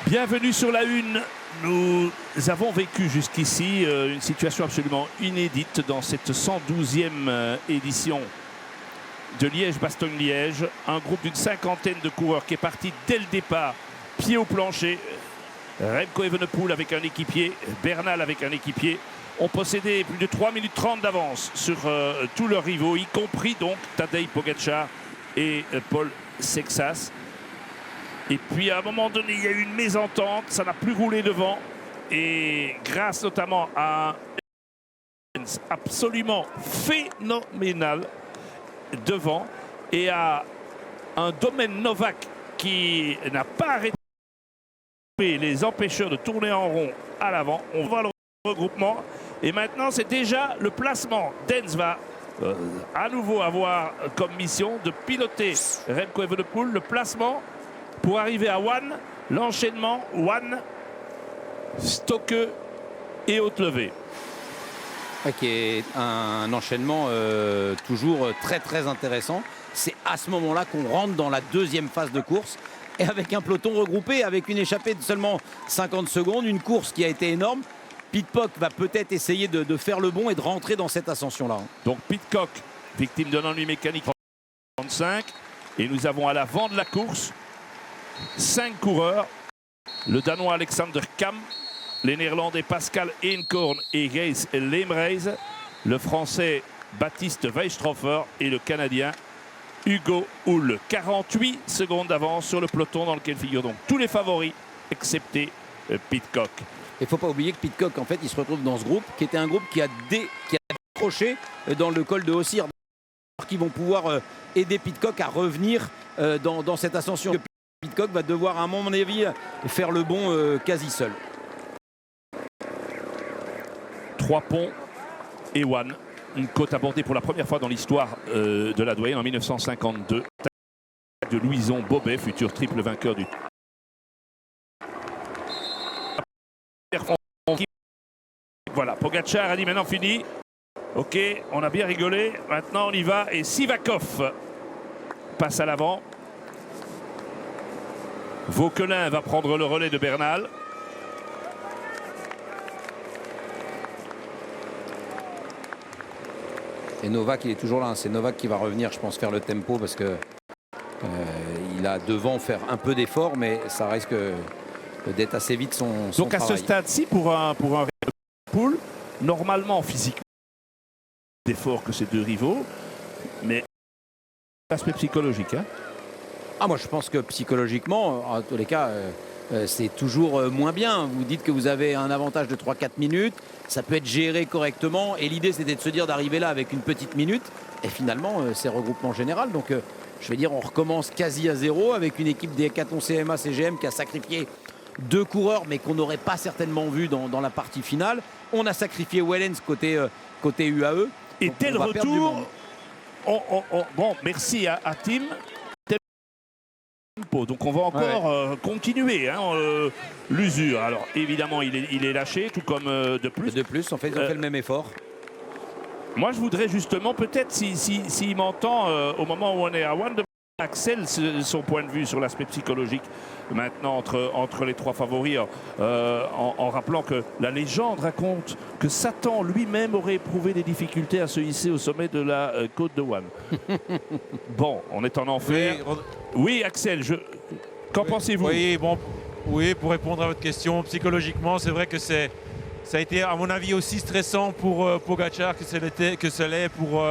Bienvenue sur la Une. Nous avons vécu jusqu'ici une situation absolument inédite dans cette 112e édition de Liège-Bastogne-Liège. Un groupe d'une cinquantaine de coureurs qui est parti dès le départ, pied au plancher. Remco Evenepoel avec un équipier, Bernal avec un équipier, ont possédé plus de 3 minutes 30 d'avance sur tous leurs rivaux, y compris donc Tadej Pogačar et Paul Sexas. Et puis à un moment donné, il y a eu une mésentente, ça n'a plus roulé devant. Et grâce notamment à un absolument phénoménal devant et à un domaine Novak qui n'a pas arrêté les empêcheurs de tourner en rond à l'avant. On voit le regroupement et maintenant c'est déjà le placement. Dens va à nouveau avoir comme mission de piloter Remco Evenepoel, le placement pour arriver à One, l'enchaînement One, Stokke et Haute-Levée. Qui est un enchaînement toujours très intéressant. C'est à ce moment-là qu'on rentre dans la deuxième phase de course et avec un peloton regroupé, avec une échappée de seulement 50 secondes, une course qui a été énorme. Pidcock va peut-être essayer de faire le bond et de rentrer dans cette ascension-là. Donc Pidcock, victime d'un ennui mécanique 35. Et nous avons à l'avant de la course 5 coureurs. Le Danois Alexander Kam, les Néerlandais Pascal Eenkorn et Gijs Leemreize, le Français Baptiste Weisstroffer et le Canadien Hugo Hull. 48 secondes d'avance sur le peloton dans lequel figurent donc tous les favoris, excepté Pidcock. Il ne faut pas oublier que Pidcock, en fait, il se retrouve dans ce groupe, qui était un groupe qui a décroché dans le col de Hossir, qui vont pouvoir aider Pidcock à revenir dans cette ascension. Pidcock va devoir, à mon avis, faire le bond quasi seul. 3 ponts et One. Une côte abordée pour la première fois dans l'histoire de la Doyenne en 1952. De Louison Bobet, futur triple vainqueur du. Voilà, Pogačar a dit maintenant fini. Ok, on a bien rigolé. Maintenant on y va. Et Sivakov passe à l'avant. Vauquelin va prendre le relais de Bernal. Et Novak, il est toujours là. C'est Novak qui va revenir, je pense, faire le tempo parce que il a devant faire un peu d'effort, mais ça risque d'être assez vite son Donc à travail. ce stade-ci, pour un pool, normalement physiquement d'effort que ces deux rivaux, mais l'aspect psychologique. Hein. Ah, moi je pense que psychologiquement, en tous les cas, c'est toujours moins bien. Vous dites que vous avez un avantage de 3-4 minutes, ça peut être géré correctement et l'idée c'était de se dire d'arriver là avec une petite minute et finalement c'est regroupement général. Donc je vais dire on recommence quasi à zéro avec une équipe des Hécatons CMA CGM qui a sacrifié 2 coureurs mais qu'on n'aurait pas certainement vu dans la partie finale. On a sacrifié Wellens côté UAE. Et dès le retour, bon, merci à Tim. Donc on va encore continuer l'usure. Alors évidemment il est lâché, tout comme de plus. De plus, on fait le même effort. Moi je voudrais justement, peut-être s'il m'entend au moment où on est à One, de Axel son point de vue sur l'aspect psychologique maintenant entre les 3 favoris, en rappelant que la légende raconte que Satan lui-même aurait éprouvé des difficultés à se hisser au sommet de la côte de One. Bon, on est en enfer. Oui, Axel, qu'en pensez-vous? Oui, pour répondre à votre question, psychologiquement, c'est vrai que ça a été, à mon avis, aussi stressant pour Pogačar que ça l'est pour